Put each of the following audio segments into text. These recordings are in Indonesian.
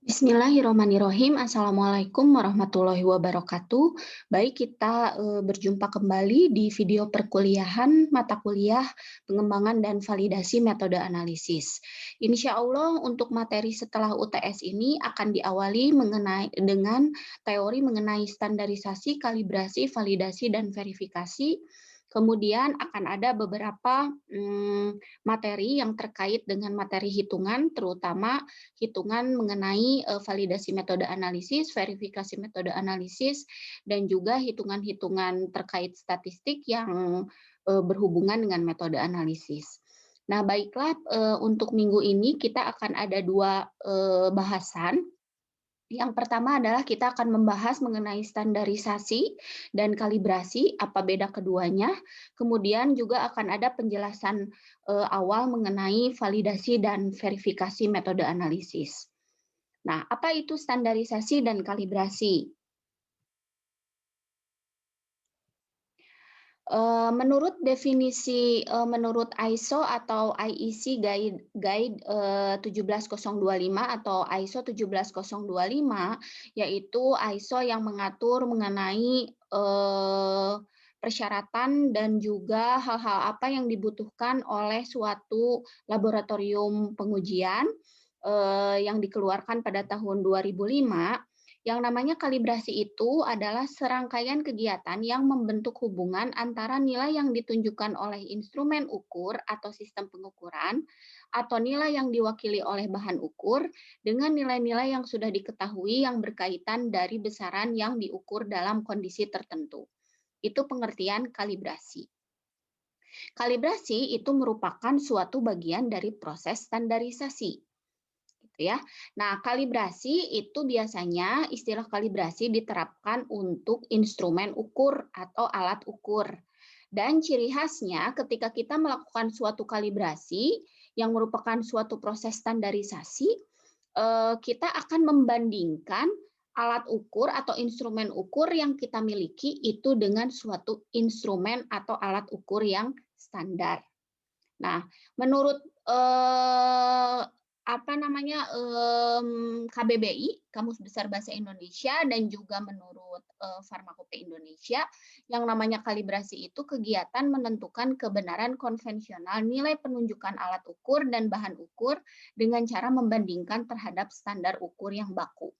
Bismillahirrahmanirrahim. Assalamualaikum warahmatullahi wabarakatuh. Baik, kita berjumpa kembali di video perkuliahan mata kuliah pengembangan dan validasi metode analisis. Insya Allah untuk materi setelah UTS ini akan diawali dengan teori mengenai standarisasi, kalibrasi, validasi, dan verifikasi. Kemudian akan ada beberapa materi yang terkait dengan materi hitungan, terutama hitungan mengenai validasi metode analisis, verifikasi metode analisis, dan juga hitungan-hitungan terkait statistik yang berhubungan dengan metode analisis. Nah, baiklah, untuk minggu ini kita akan ada dua bahasan. Yang pertama adalah kita akan membahas mengenai standarisasi dan kalibrasi, apa beda keduanya. Kemudian juga akan ada penjelasan awal mengenai validasi dan verifikasi metode analisis. Nah, apa itu standarisasi dan kalibrasi? Menurut definisi menurut ISO atau IEC Guide 17025 atau ISO 17025, yaitu ISO yang mengatur mengenai persyaratan dan juga hal-hal apa yang dibutuhkan oleh suatu laboratorium pengujian yang dikeluarkan pada tahun 2005. Yang namanya kalibrasi itu adalah serangkaian kegiatan yang membentuk hubungan antara nilai yang ditunjukkan oleh instrumen ukur atau sistem pengukuran, atau nilai yang diwakili oleh bahan ukur, dengan nilai-nilai yang sudah diketahui yang berkaitan dari besaran yang diukur dalam kondisi tertentu. Itu pengertian kalibrasi. Kalibrasi itu merupakan suatu bagian dari proses standarisasi. Ya. Nah, kalibrasi itu biasanya istilah kalibrasi diterapkan untuk instrumen ukur atau alat ukur. Dan ciri khasnya ketika kita melakukan suatu kalibrasi yang merupakan suatu proses standarisasi, kita akan membandingkan alat ukur atau instrumen ukur yang kita miliki itu dengan suatu instrumen atau alat ukur yang standar. Nah, menurut KBBI, Kamus Besar Bahasa Indonesia, dan juga menurut Farmakope Indonesia, yang namanya kalibrasi itu kegiatan menentukan kebenaran konvensional nilai penunjukan alat ukur dan bahan ukur dengan cara membandingkan terhadap standar ukur yang baku.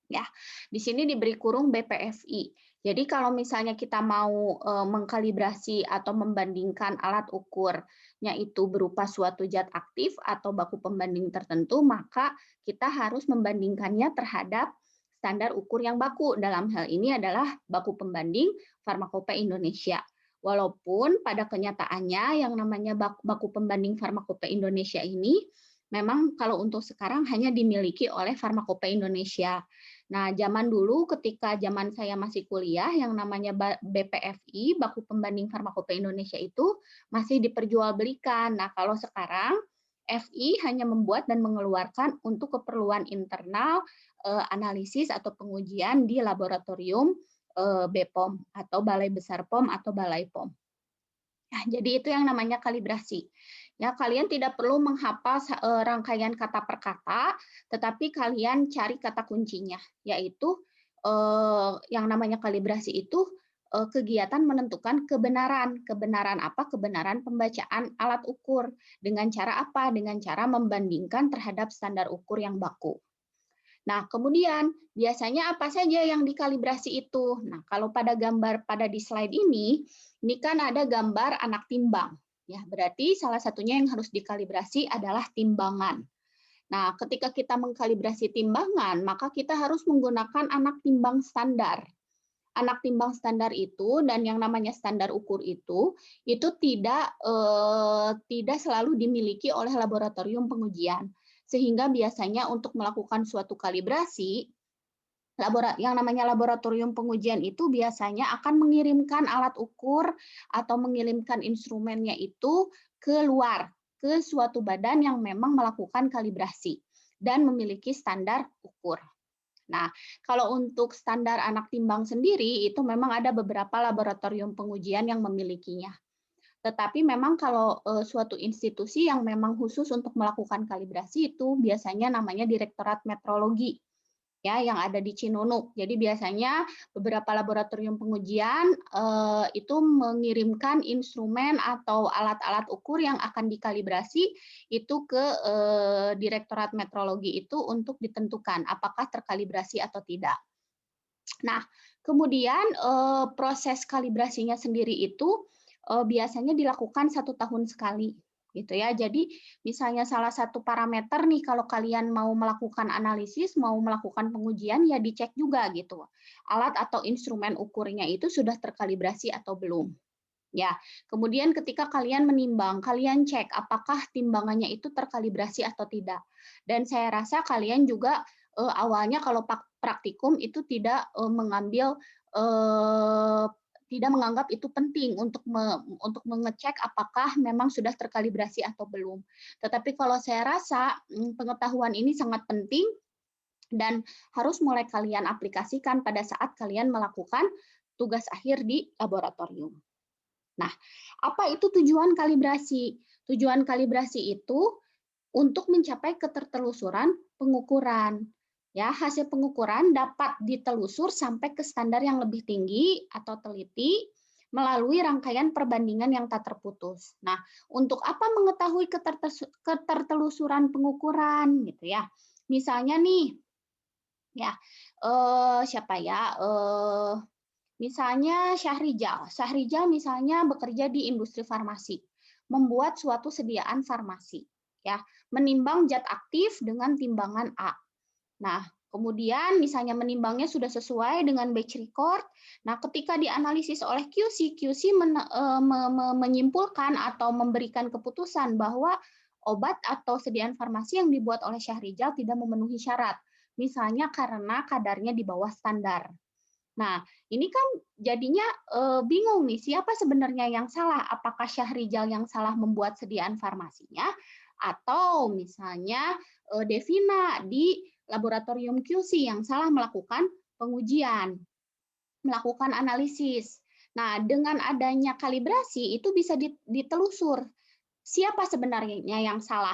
Ya, di sini diberi kurung BPFI. Jadi kalau misalnya kita mau mengkalibrasi atau membandingkan alat ukurnya itu berupa suatu zat aktif atau baku pembanding tertentu, maka kita harus membandingkannya terhadap standar ukur yang baku. Dalam hal ini adalah baku pembanding Farmakope Indonesia. Walaupun pada kenyataannya yang namanya baku pembanding Farmakope Indonesia ini memang kalau untuk sekarang hanya dimiliki oleh Farmakope Indonesia. Nah, zaman dulu ketika zaman saya masih kuliah, yang namanya BPFI, Baku Pembanding Farmakope Indonesia itu masih diperjualbelikan. Nah, kalau sekarang FI hanya membuat dan mengeluarkan untuk keperluan internal analisis atau pengujian di laboratorium BPOM atau Balai Besar POM atau Balai POM. Nah, jadi itu yang namanya kalibrasi. Ya, kalian tidak perlu menghafal rangkaian kata per kata, tetapi kalian cari kata kuncinya, yaitu yang namanya kalibrasi itu kegiatan menentukan kebenaran. Kebenaran apa? Kebenaran pembacaan alat ukur. Dengan cara apa? Dengan cara membandingkan terhadap standar ukur yang baku. Nah, kemudian biasanya apa saja yang dikalibrasi itu? Nah, kalau pada gambar pada di slide ini kan ada gambar anak timbang. Ya, berarti salah satunya yang harus dikalibrasi adalah timbangan. Nah, ketika kita mengkalibrasi timbangan, maka kita harus menggunakan anak timbang standar. Anak timbang standar itu dan yang namanya standar ukur itu tidak selalu dimiliki oleh laboratorium pengujian. Sehingga biasanya untuk melakukan suatu kalibrasi, yang namanya laboratorium pengujian itu biasanya akan mengirimkan alat ukur atau mengirimkan instrumennya itu keluar ke suatu badan yang memang melakukan kalibrasi dan memiliki standar ukur. Nah, kalau untuk standar anak timbang sendiri itu memang ada beberapa laboratorium pengujian yang memilikinya. Tetapi memang kalau suatu institusi yang memang khusus untuk melakukan kalibrasi itu biasanya namanya Direktorat Metrologi, ya, yang ada di Cinunuk. Jadi biasanya beberapa laboratorium pengujian itu mengirimkan instrumen atau alat-alat ukur yang akan dikalibrasi itu ke Direktorat Metrologi itu untuk ditentukan apakah terkalibrasi atau tidak. Nah, kemudian proses kalibrasinya sendiri itu biasanya dilakukan 1 tahun sekali, gitu ya. Jadi misalnya salah satu parameter nih kalau kalian mau melakukan analisis, mau melakukan pengujian, ya dicek juga gitu, alat atau instrumen ukurnya itu sudah terkalibrasi atau belum. Ya, kemudian ketika kalian menimbang, kalian cek apakah timbangannya itu terkalibrasi atau tidak. Dan saya rasa kalian juga awalnya kalau praktikum itu tidak mengambil tidak menganggap itu penting untuk mengecek apakah memang sudah terkalibrasi atau belum. Tetapi kalau saya rasa pengetahuan ini sangat penting dan harus mulai kalian aplikasikan pada saat kalian melakukan tugas akhir di laboratorium. Nah, apa itu tujuan kalibrasi? Tujuan kalibrasi itu untuk mencapai ketertelusuran pengukuran. Ya, hasil pengukuran dapat ditelusur sampai ke standar yang lebih tinggi atau teliti melalui rangkaian perbandingan yang tak terputus. Nah, untuk apa mengetahui ketertelusuran pengukuran gitu ya? Misalnya nih, ya siapa ya? Misalnya Syahrijal. Syahrijal misalnya bekerja di industri farmasi, membuat suatu sediaan farmasi, ya, menimbang zat aktif dengan timbangan A. Nah, kemudian misalnya menimbangnya sudah sesuai dengan batch record. Nah, ketika dianalisis oleh QC, QC menyimpulkan atau memberikan keputusan bahwa obat atau sediaan farmasi yang dibuat oleh Syahrijal tidak memenuhi syarat. Misalnya karena kadarnya di bawah standar. Nah, ini kan jadinya bingung nih, siapa sebenarnya yang salah? Apakah Syahrijal yang salah membuat sediaan farmasinya, atau misalnya Devina di laboratorium QC yang salah melakukan pengujian, melakukan analisis. Nah, dengan adanya kalibrasi itu bisa ditelusur siapa sebenarnya yang salah,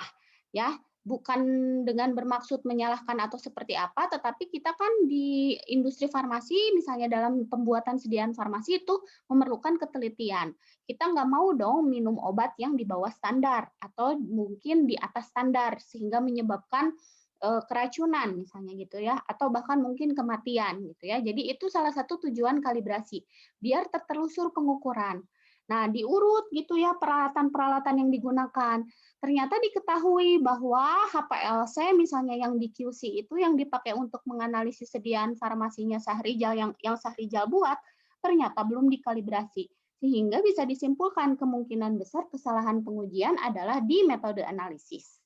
ya, bukan dengan bermaksud menyalahkan atau seperti apa, tetapi kita kan di industri farmasi misalnya dalam pembuatan sediaan farmasi itu memerlukan ketelitian. Kita nggak mau dong minum obat yang di bawah standar atau mungkin di atas standar sehingga menyebabkan keracunan misalnya gitu ya, atau bahkan mungkin kematian gitu ya. Jadi itu salah satu tujuan kalibrasi, biar tertelusur pengukuran. Nah, diurut gitu ya peralatan-peralatan yang digunakan. Ternyata diketahui bahwa HPLC misalnya yang di QC itu yang dipakai untuk menganalisis sediaan farmasinya Syahrijal yang Syahrijal buat, ternyata belum dikalibrasi. Sehingga bisa disimpulkan kemungkinan besar kesalahan pengujian adalah di metode analisis.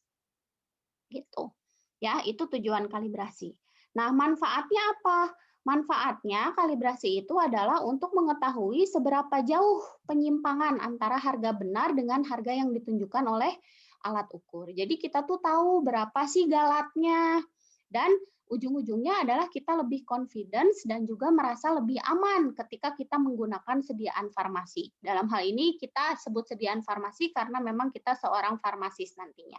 Gitu. Ya, itu tujuan kalibrasi. Nah, manfaatnya apa? Manfaatnya kalibrasi itu adalah untuk mengetahui seberapa jauh penyimpangan antara harga benar dengan harga yang ditunjukkan oleh alat ukur. Jadi kita tuh tahu berapa sih galatnya dan ujung-ujungnya adalah kita lebih confidence dan juga merasa lebih aman ketika kita menggunakan sediaan farmasi. Dalam hal ini kita sebut sediaan farmasi karena memang kita seorang farmasis nantinya.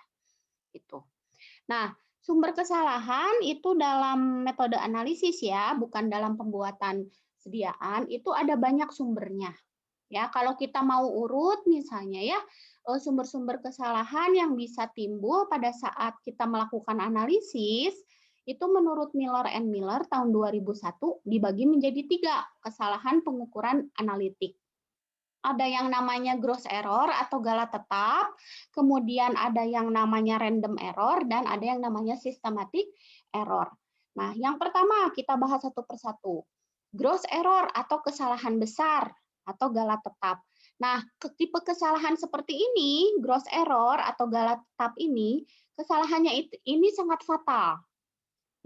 Gitu. Nah, sumber kesalahan itu dalam metode analisis ya, bukan dalam pembuatan sediaan, itu ada banyak sumbernya. Ya, kalau kita mau urut misalnya ya, sumber-sumber kesalahan yang bisa timbul pada saat kita melakukan analisis, itu menurut Miller and Miller tahun 2001 dibagi menjadi 3 kesalahan pengukuran analitik. Ada yang namanya gross error atau gala tetap, kemudian ada yang namanya random error, dan ada yang namanya systematic error. Nah, yang pertama kita bahas satu persatu. Gross error atau kesalahan besar atau gala tetap. Nah, tipe kesalahan seperti ini, gross error atau gala tetap ini, kesalahannya ini sangat fatal.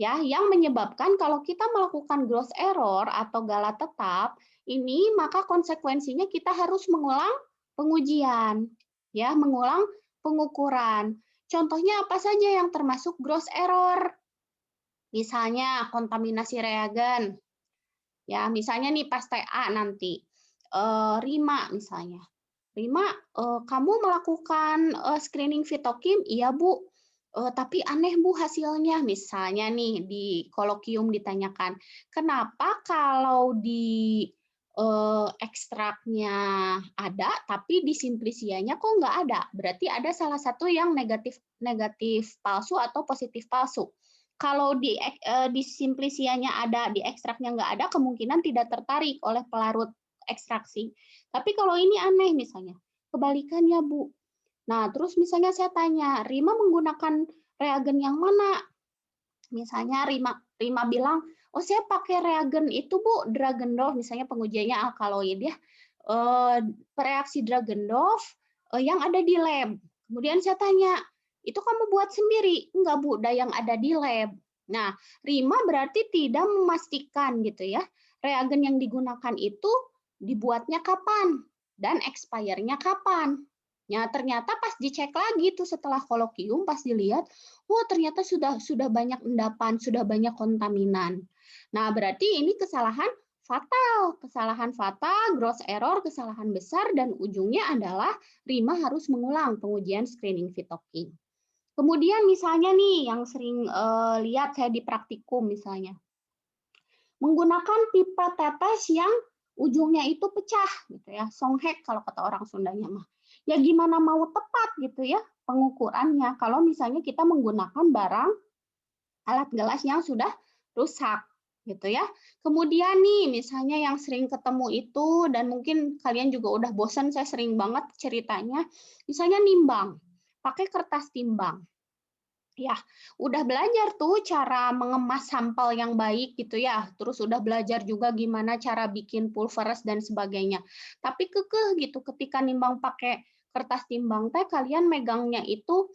Ya, yang menyebabkan kalau kita melakukan gross error atau gala tetap, ini maka konsekuensinya kita harus mengulang pengujian, ya, mengulang pengukuran. Contohnya apa saja yang termasuk gross error? Misalnya kontaminasi reagen, ya, misalnya nih pas TA nanti, RIMA misalnya. Rima, kamu melakukan screening fitokim? Iya, Bu. Tapi aneh, Bu, hasilnya. Misalnya nih di kolokium ditanyakan, kenapa kalau di ekstraknya ada, tapi di simplisianya kok nggak ada? Berarti ada salah satu yang negatif negatif palsu atau positif palsu. Kalau di simplisianya ada, di ekstraknya nggak ada, kemungkinan tidak tertarik oleh pelarut ekstraksi. Tapi kalau ini aneh misalnya, kebalikannya Bu. Nah, terus misalnya saya tanya, Rima menggunakan reagen yang mana? Misalnya Rima bilang, oh saya pakai reagen itu Bu, Dragendorf, misalnya pengujiannya alkaloid ya. Reaksi Dragendorf yang ada di lab. Kemudian saya tanya, itu kamu buat sendiri? Enggak Bu, yang ada di lab. Nah, Rima berarti tidak memastikan gitu ya, reagen yang digunakan itu dibuatnya kapan dan expire-nya kapan. Ya, ternyata pas dicek lagi tuh setelah kolokium, pas dilihat, oh ternyata sudah banyak endapan, sudah banyak kontaminan. Nah, berarti ini kesalahan fatal, gross error, kesalahan besar, dan ujungnya adalah Rima harus mengulang pengujian screening fitokin. Kemudian misalnya nih yang sering lihat saya di praktikum misalnya, menggunakan pipa tetes yang ujungnya itu pecah gitu ya, songhek kalau kata orang Sundanya mah. Ya gimana mau tepat gitu ya pengukurannya kalau misalnya kita menggunakan barang alat gelas yang sudah rusak gitu ya. Kemudian nih misalnya yang sering ketemu itu dan mungkin kalian juga udah bosan saya sering banget ceritanya, misalnya nimbang, pakai kertas timbang. Ya, udah belajar tuh cara mengemas sampel yang baik gitu ya. Terus udah belajar juga gimana cara bikin pulveres dan sebagainya. Tapi kekeh gitu ketika nimbang pakai kertas timbang teh kalian megangnya itu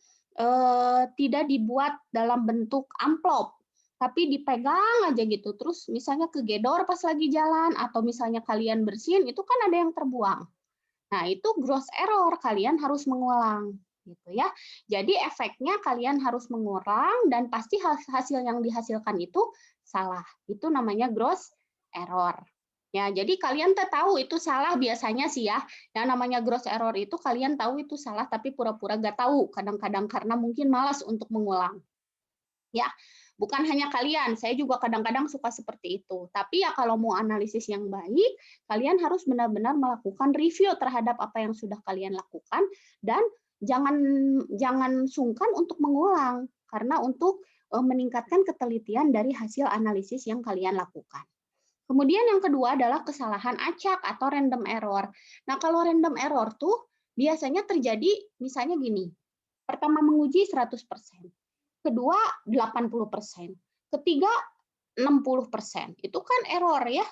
tidak dibuat dalam bentuk amplop, tapi dipegang aja gitu. Terus misalnya kegedor pas lagi jalan atau misalnya kalian bersihin itu kan ada yang terbuang. Nah, itu gross error, kalian harus mengulang gitu ya. Jadi efeknya kalian harus mengulang dan pasti hasil yang dihasilkan itu salah. Itu namanya gross error. Ya, jadi kalian tahu itu salah biasanya sih ya. Yang namanya gross error itu kalian tahu itu salah tapi pura-pura nggak tahu kadang-kadang karena mungkin malas untuk mengulang. Ya, bukan hanya kalian, saya juga kadang-kadang suka seperti itu. Tapi ya kalau mau analisis yang baik, kalian harus benar-benar melakukan review terhadap apa yang sudah kalian lakukan dan jangan jangan sungkan untuk mengulang karena untuk meningkatkan ketelitian dari hasil analisis yang kalian lakukan. Kemudian yang kedua adalah kesalahan acak atau random error. Nah, kalau random error tuh biasanya terjadi misalnya gini. Pertama menguji 100%, kedua 80%, ketiga 60%. Itu kan error ya.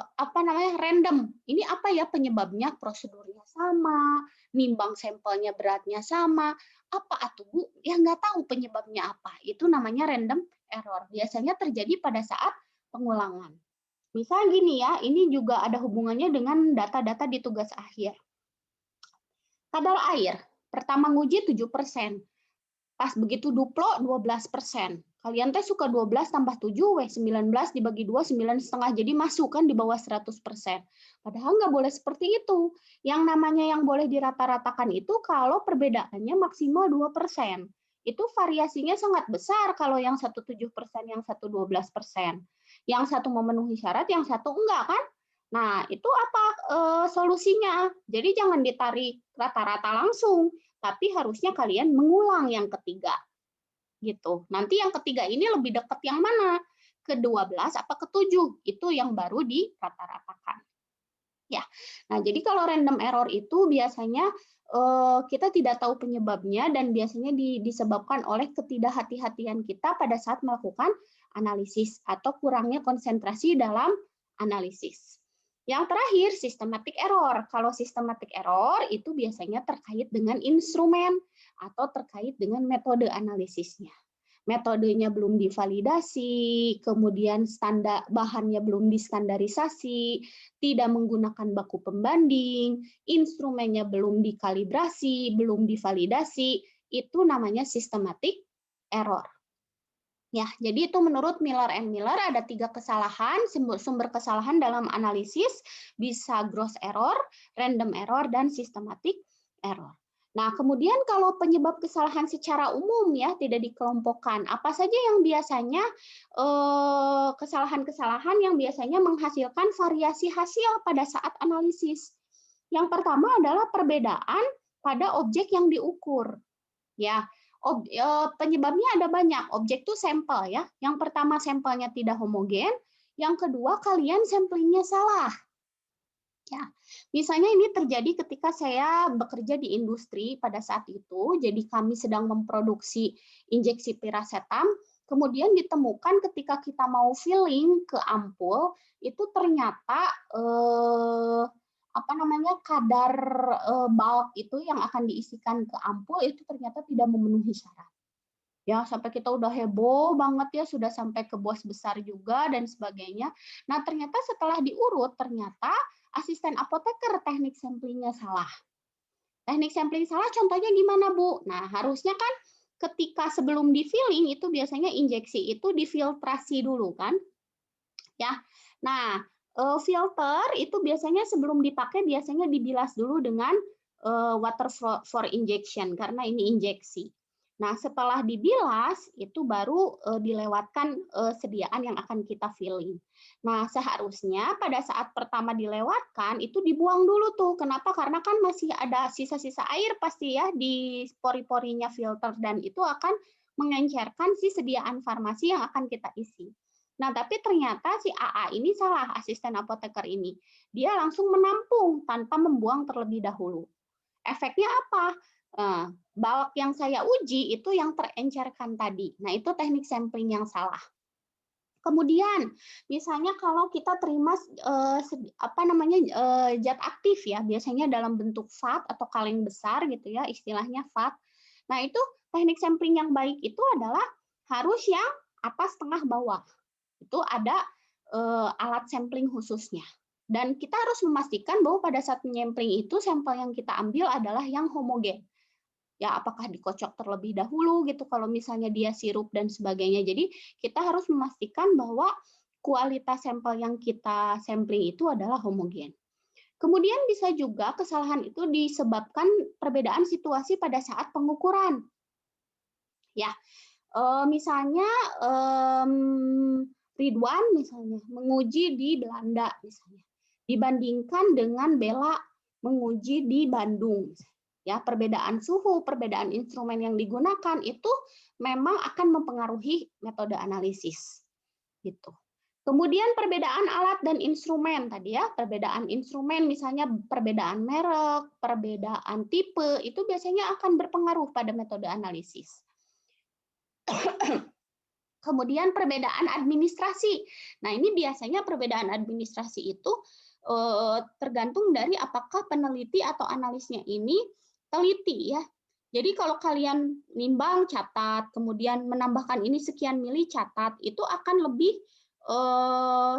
Apa namanya? Random. Ini apa ya penyebabnya? Prosedurnya sama, nimbang sampelnya beratnya sama. Apa atuh Bu? Ya nggak tahu penyebabnya apa. Itu namanya random error. Biasanya terjadi pada saat pengulangan. Misal gini ya, ini juga ada hubungannya dengan data-data di tugas akhir. Kadar air, pertama nguji 7%. Pas begitu duplo 12%. Kalian teh suka 12 tambah 7, 19 dibagi 2, 9,5. Jadi masuk kan di bawah 100%. Padahal nggak boleh seperti itu. Yang namanya yang boleh dirata-ratakan itu kalau perbedaannya maksimal 2%. Itu variasinya sangat besar kalau yang satu 7%, yang satu 12%. Yang satu memenuhi syarat, yang satu enggak kan? Nah, itu apa solusinya? Jadi jangan ditarik rata-rata langsung, tapi harusnya kalian mengulang yang ketiga gitu. Nanti yang ketiga ini lebih dekat yang mana? Ke-12 apa ke-7? Itu yang baru dirata-ratakan. Ya. Nah, jadi kalau random error itu biasanya kita tidak tahu penyebabnya dan biasanya disebabkan oleh ketidakhati-hatian kita pada saat melakukan analisis atau kurangnya konsentrasi dalam analisis. Yang terakhir, systematic error. Kalau systematic error itu biasanya terkait dengan instrumen atau terkait dengan metode analisisnya. Metodenya belum divalidasi, kemudian standar bahannya belum distandarisasi, tidak menggunakan baku pembanding, instrumennya belum dikalibrasi, belum divalidasi, itu namanya systematic error. Ya, jadi itu menurut Miller and Miller ada 3 kesalahan, sumber kesalahan dalam analisis, bisa gross error, random error, dan systematic error. Nah, kemudian kalau penyebab kesalahan secara umum ya tidak dikelompokkan, apa saja yang biasanya kesalahan-kesalahan yang biasanya menghasilkan variasi hasil pada saat analisis. Yang pertama adalah perbedaan pada objek yang diukur. Ya, penyebabnya ada banyak. Objek itu sampel ya. Yang pertama sampelnya tidak homogen, yang kedua kalian samplingnya salah. Ya, misalnya ini terjadi ketika saya bekerja di industri pada saat itu, jadi kami sedang memproduksi injeksi piracetam, kemudian ditemukan ketika kita mau filling ke ampul, itu ternyata apa namanya kadar bulk itu yang akan diisikan ke ampul itu ternyata tidak memenuhi syarat. Ya, sampai kita udah heboh banget ya, sudah sampai ke bos besar juga dan sebagainya. Nah, ternyata setelah diurut, ternyata asisten apoteker teknik samplingnya salah. Teknik sampling salah contohnya gimana, Bu? Nah, harusnya kan ketika sebelum di-filling itu biasanya injeksi itu difiltrasi dulu kan? Ya. Nah, filter itu biasanya sebelum dipakai biasanya dibilas dulu dengan water for injection karena ini injeksi. Nah, setelah dibilas itu baru dilewatkan sediaan yang akan kita filling. Nah, seharusnya pada saat pertama dilewatkan itu dibuang dulu tuh. Kenapa? Karena kan masih ada sisa-sisa air pasti ya di pori-porinya filter dan itu akan mengencerkan si sediaan farmasi yang akan kita isi. Nah, tapi ternyata si AA ini salah, asisten apoteker ini. Dia langsung menampung tanpa membuang terlebih dahulu. Efeknya apa? Bulk yang saya uji itu yang terencerkan tadi. Nah, itu teknik sampling yang salah. Kemudian, misalnya kalau kita terima zat aktif ya, biasanya dalam bentuk VAT atau kaleng besar gitu ya, istilahnya VAT. Nah, itu teknik sampling yang baik itu adalah harus yang atas tengah bawah. Itu ada alat sampling khususnya. Dan kita harus memastikan bahwa pada saat menyampling itu sampel yang kita ambil adalah yang homogen. Ya, apakah dikocok terlebih dahulu gitu kalau misalnya dia sirup dan sebagainya. Jadi kita harus memastikan bahwa kualitas sampel yang kita sampling itu adalah homogen. Kemudian bisa juga kesalahan itu disebabkan perbedaan situasi pada saat pengukuran. Ya, misalnya Ridwan misalnya menguji di Belanda misalnya dibandingkan dengan Bella menguji di Bandung. Ya, perbedaan suhu, perbedaan instrumen yang digunakan itu memang akan mempengaruhi metode analisis. Gitu. Kemudian perbedaan alat dan instrumen tadi ya, perbedaan instrumen misalnya perbedaan merek, perbedaan tipe itu biasanya akan berpengaruh pada metode analisis. Kemudian perbedaan administrasi. Nah, ini biasanya perbedaan administrasi itu tergantung dari apakah peneliti atau analisnya ini teliti ya. Jadi kalau kalian nimbang catat, kemudian menambahkan ini sekian mili catat, itu akan lebih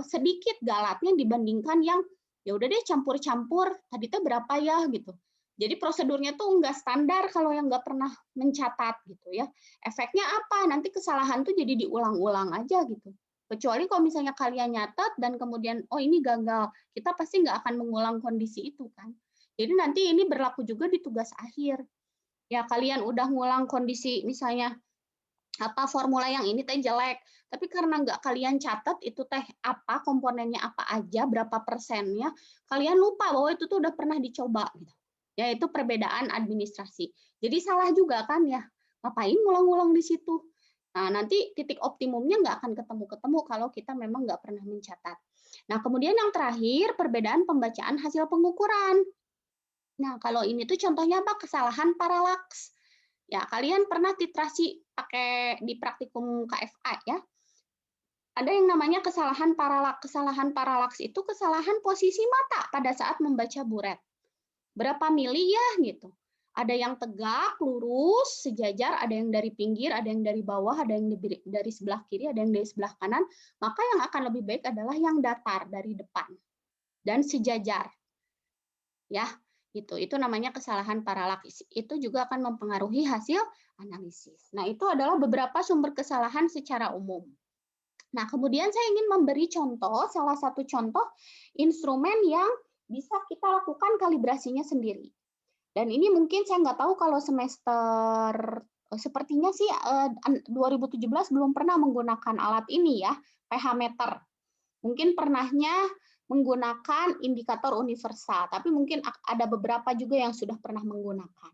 sedikit galatnya dibandingkan yang ya udah deh campur-campur, tadi itu berapa ya gitu. Jadi prosedurnya tuh nggak standar kalau yang nggak pernah mencatat gitu ya. Efeknya apa? Nanti kesalahan tuh jadi diulang-ulang aja gitu. Kecuali kalau misalnya kalian nyatat dan kemudian, oh ini gagal, kita pasti nggak akan mengulang kondisi itu kan. Jadi nanti ini berlaku juga di tugas akhir. Ya kalian udah ngulang kondisi misalnya apa formula yang ini teh jelek, tapi karena nggak kalian catat itu teh apa komponennya apa aja, berapa persennya, kalian lupa bahwa itu tuh udah pernah dicoba gitu. Yaitu perbedaan administrasi. Jadi salah juga kan ya, ngapain ngulang-ngulang di situ. Nah, nanti titik optimumnya nggak akan ketemu-ketemu kalau kita memang nggak pernah mencatat. Nah, kemudian yang terakhir, perbedaan pembacaan hasil pengukuran. Nah, kalau ini tuh contohnya apa? Kesalahan paralaks. Ya, kalian pernah titrasi pakai di praktikum KFA ya? Ada yang namanya kesalahan paralaks. Kesalahan paralaks itu kesalahan posisi mata pada saat membaca buret. Berapa mili ya gitu. Ada yang tegak, lurus, sejajar, ada yang dari pinggir, ada yang dari bawah, ada yang dari sebelah kiri, ada yang dari sebelah kanan. Maka yang akan lebih baik adalah yang datar dari depan dan sejajar. Ya, gitu. Itu namanya kesalahan paralaks. Itu juga akan mempengaruhi hasil analisis. Nah, itu adalah beberapa sumber kesalahan secara umum. Nah, kemudian saya ingin memberi contoh, salah satu contoh instrumen yang bisa kita lakukan kalibrasinya sendiri. Dan ini mungkin saya nggak tahu kalau semester sepertinya sih 2017 belum pernah menggunakan alat ini ya, pH meter. Mungkin pernahnya menggunakan indikator universal, tapi mungkin ada beberapa juga yang sudah pernah menggunakan.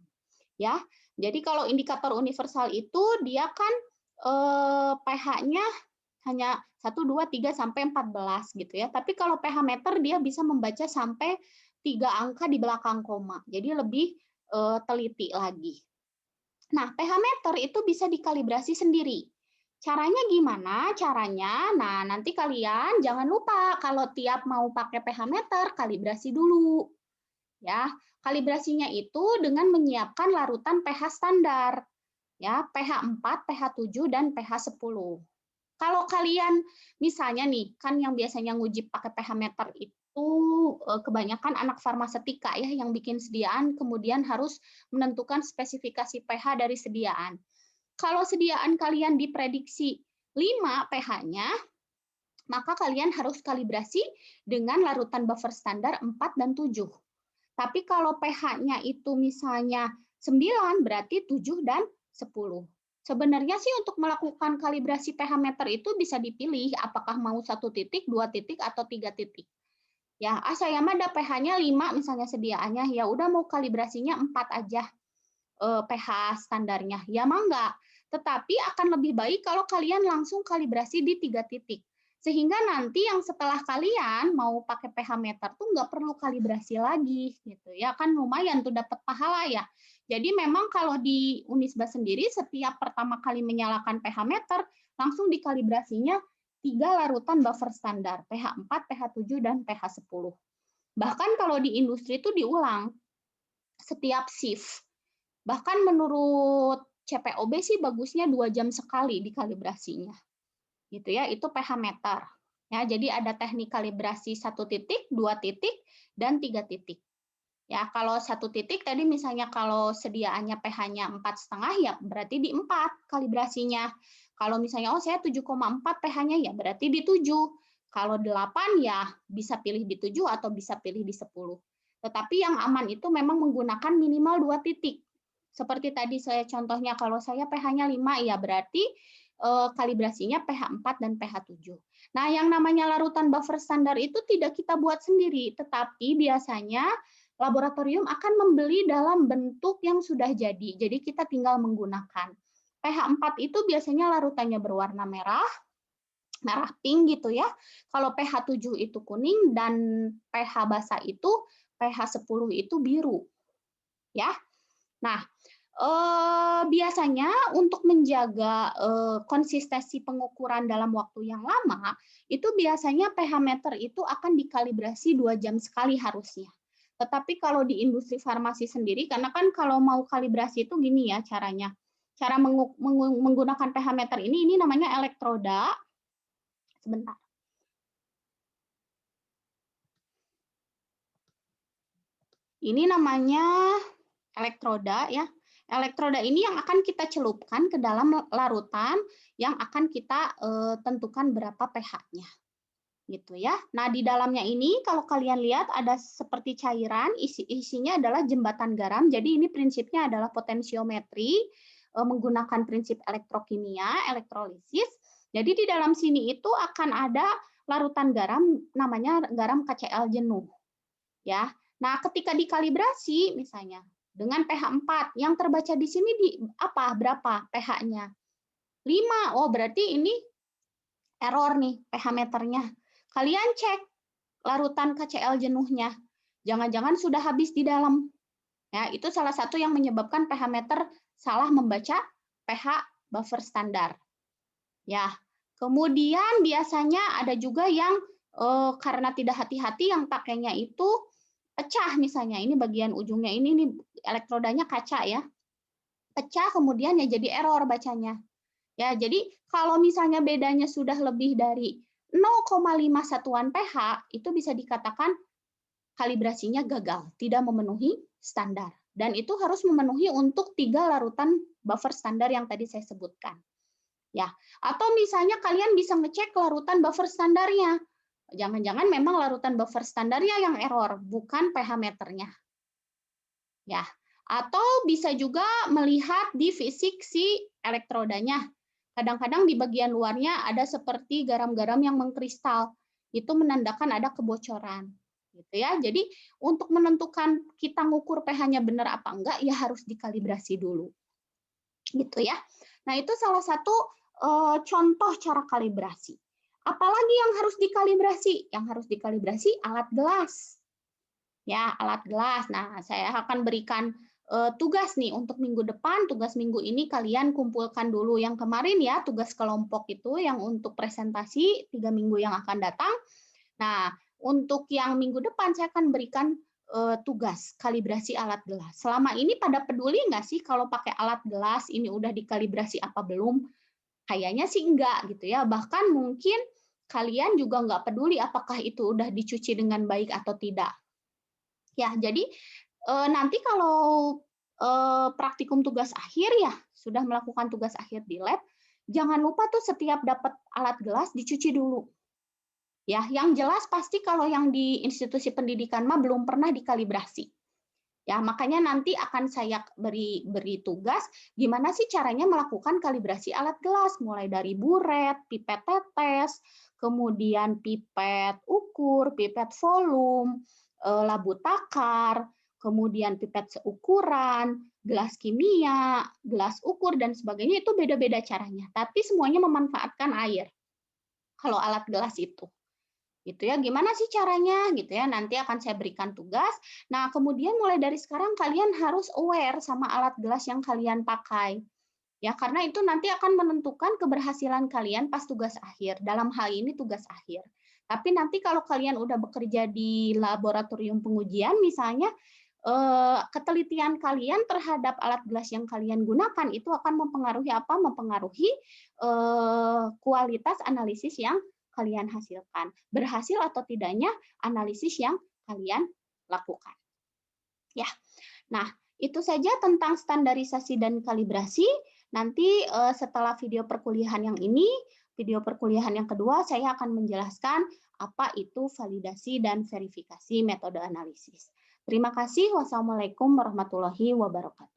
Ya, jadi kalau indikator universal itu dia kan pH-nya hanya 1, 2, 3, sampai 14 gitu ya. Tapi kalau pH meter dia bisa membaca sampai 3 angka di belakang koma. Jadi lebih teliti lagi. Nah, pH meter itu bisa dikalibrasi sendiri. Caranya gimana? Caranya, nah nanti kalian jangan lupa kalau tiap mau pakai pH meter, kalibrasi dulu. Ya, kalibrasinya itu dengan menyiapkan larutan pH standar. Ya, pH 4, pH 7, dan pH 10. Kalau kalian misalnya nih, kan yang biasanya nguji pakai pH meter itu kebanyakan anak farmasetika ya yang bikin sediaan kemudian harus menentukan spesifikasi pH dari sediaan. Kalau sediaan kalian diprediksi 5 pH-nya, maka kalian harus kalibrasi dengan larutan buffer standar 4 dan 7. Tapi kalau pH-nya itu misalnya 9, berarti 7 dan 10. Sebenarnya sih untuk melakukan kalibrasi pH meter itu bisa dipilih apakah mau 1 titik, 2 titik, atau 3 titik. Ya, saya mah ada pH-nya 5 misalnya sediaannya, ya udah mau kalibrasinya 4 aja pH standarnya. Ya mah enggak. Tetapi akan lebih baik kalau kalian langsung kalibrasi di 3 titik. Sehingga nanti yang setelah kalian mau pakai pH meter tuh nggak perlu kalibrasi lagi gitu ya, kan lumayan tuh dapat pahala ya. Jadi memang kalau di Unisba sendiri setiap pertama kali menyalakan pH meter langsung dikalibrasinya 3 larutan buffer standar, pH 4, pH 7, dan pH 10. Bahkan kalau di industri itu diulang setiap shift. Bahkan menurut CPOB sih bagusnya 2 jam sekali dikalibrasinya. Gitu ya, itu pH meter. Ya, jadi ada teknik kalibrasi 1 titik, 2 titik, dan 3 titik. Ya, kalau 1 titik tadi misalnya kalau sediaannya pH-nya 4,5 ya berarti di 4 kalibrasinya. Kalau misalnya saya 7,4 pH-nya ya berarti di 7. Kalau 8 ya bisa pilih di 7 atau bisa pilih di 10. Tetapi yang aman itu memang menggunakan minimal 2 titik. Seperti tadi saya contohnya kalau saya pH-nya 5 ya berarti kalibrasinya pH 4 dan pH 7. Nah, yang namanya larutan buffer standar itu tidak kita buat sendiri, tetapi biasanya laboratorium akan membeli dalam bentuk yang sudah jadi. Jadi kita tinggal menggunakan. pH 4 itu biasanya larutannya berwarna merah, merah pink gitu ya. Kalau pH 7 itu kuning dan pH basa itu pH 10 itu biru. Ya. Nah, biasanya untuk menjaga konsistensi pengukuran dalam waktu yang lama, itu biasanya pH meter itu akan dikalibrasi 2 jam sekali harusnya. Tetapi kalau di industri farmasi sendiri, karena kan kalau mau kalibrasi itu gini ya caranya. Cara menggunakan pH meter ini namanya elektroda. Sebentar. Ini namanya elektroda ya. Elektroda ini yang akan kita celupkan ke dalam larutan yang akan kita tentukan berapa pH-nya. Gitu ya. Nah, di dalamnya ini kalau kalian lihat ada seperti cairan, isinya adalah jembatan garam. Jadi ini prinsipnya adalah potensiometri menggunakan prinsip elektrokimia, elektrolisis. Jadi di dalam sini itu akan ada larutan garam namanya garam KCl jenuh. Ya. Nah, ketika dikalibrasi misalnya dengan pH 4, yang terbaca di sini di apa? Berapa pH-nya? 5. Oh, berarti ini error nih pH meternya. Kalian cek larutan KCl jenuhnya. Jangan-jangan sudah habis di dalam. Ya, itu salah satu yang menyebabkan pH meter salah membaca pH buffer standar. Ya. Kemudian biasanya ada juga yang karena tidak hati-hati yang pakainya itu pecah misalnya, ini bagian ujungnya ini elektrodanya kaca ya, pecah kemudian ya jadi error bacanya. Ya, jadi kalau misalnya bedanya sudah lebih dari 0,5 satuan pH, itu bisa dikatakan kalibrasinya gagal, tidak memenuhi standar. Dan itu harus memenuhi untuk 3 larutan buffer standar yang tadi saya sebutkan. Ya, atau misalnya kalian bisa ngecek larutan buffer standarnya. Jangan-jangan memang larutan buffer standarnya yang error, bukan pH meternya. Ya, atau bisa juga melihat di fisik si elektrodanya. Kadang-kadang di bagian luarnya ada seperti garam-garam yang mengkristal. Itu menandakan ada kebocoran. Gitu ya. Jadi untuk menentukan kita ngukur pH-nya benar apa enggak, ya harus dikalibrasi dulu. Gitu ya. Nah, itu salah satu contoh cara kalibrasi. Apalagi yang harus dikalibrasi? Yang harus dikalibrasi alat gelas. Ya, alat gelas. Nah, saya akan berikan tugas nih untuk minggu depan. Tugas minggu ini kalian kumpulkan dulu yang kemarin ya, tugas kelompok itu yang untuk presentasi 3 minggu yang akan datang. Nah, untuk yang minggu depan saya akan berikan tugas kalibrasi alat gelas. Selama ini pada peduli nggak sih kalau pakai alat gelas ini udah dikalibrasi apa belum? Kayaknya sih enggak gitu ya. Bahkan mungkin kalian juga nggak peduli apakah itu udah dicuci dengan baik atau tidak. Ya, jadi nanti kalau praktikum tugas akhir ya, sudah melakukan tugas akhir di lab, jangan lupa tuh setiap dapat alat gelas dicuci dulu. Ya, yang jelas pasti kalau yang di institusi pendidikan mah belum pernah dikalibrasi. Ya, makanya nanti akan saya beri tugas gimana sih caranya melakukan kalibrasi alat gelas, mulai dari buret, pipet tetes, kemudian pipet ukur, pipet volume, labu takar, kemudian pipet seukuran, gelas kimia, gelas ukur dan sebagainya itu beda-beda caranya, tapi semuanya memanfaatkan air. Kalau alat gelas itu. Gitu ya, gimana sih caranya gitu ya, nanti akan saya berikan tugas. Nah, kemudian mulai dari sekarang kalian harus aware sama alat gelas yang kalian pakai. Ya, karena itu nanti akan menentukan keberhasilan kalian pas tugas akhir. Dalam hal ini tugas akhir. Tapi nanti kalau kalian udah bekerja di laboratorium pengujian misalnya, ketelitian kalian terhadap alat gelas yang kalian gunakan itu akan mempengaruhi apa? Mempengaruhi kualitas analisis yang kalian hasilkan. Berhasil atau tidaknya analisis yang kalian lakukan. Ya. Nah, itu saja tentang standarisasi dan kalibrasi. Nanti setelah video perkuliahan yang ini, video perkuliahan yang kedua, saya akan menjelaskan apa itu validasi dan verifikasi metode analisis. Terima kasih. Wassalamualaikum warahmatullahi wabarakatuh.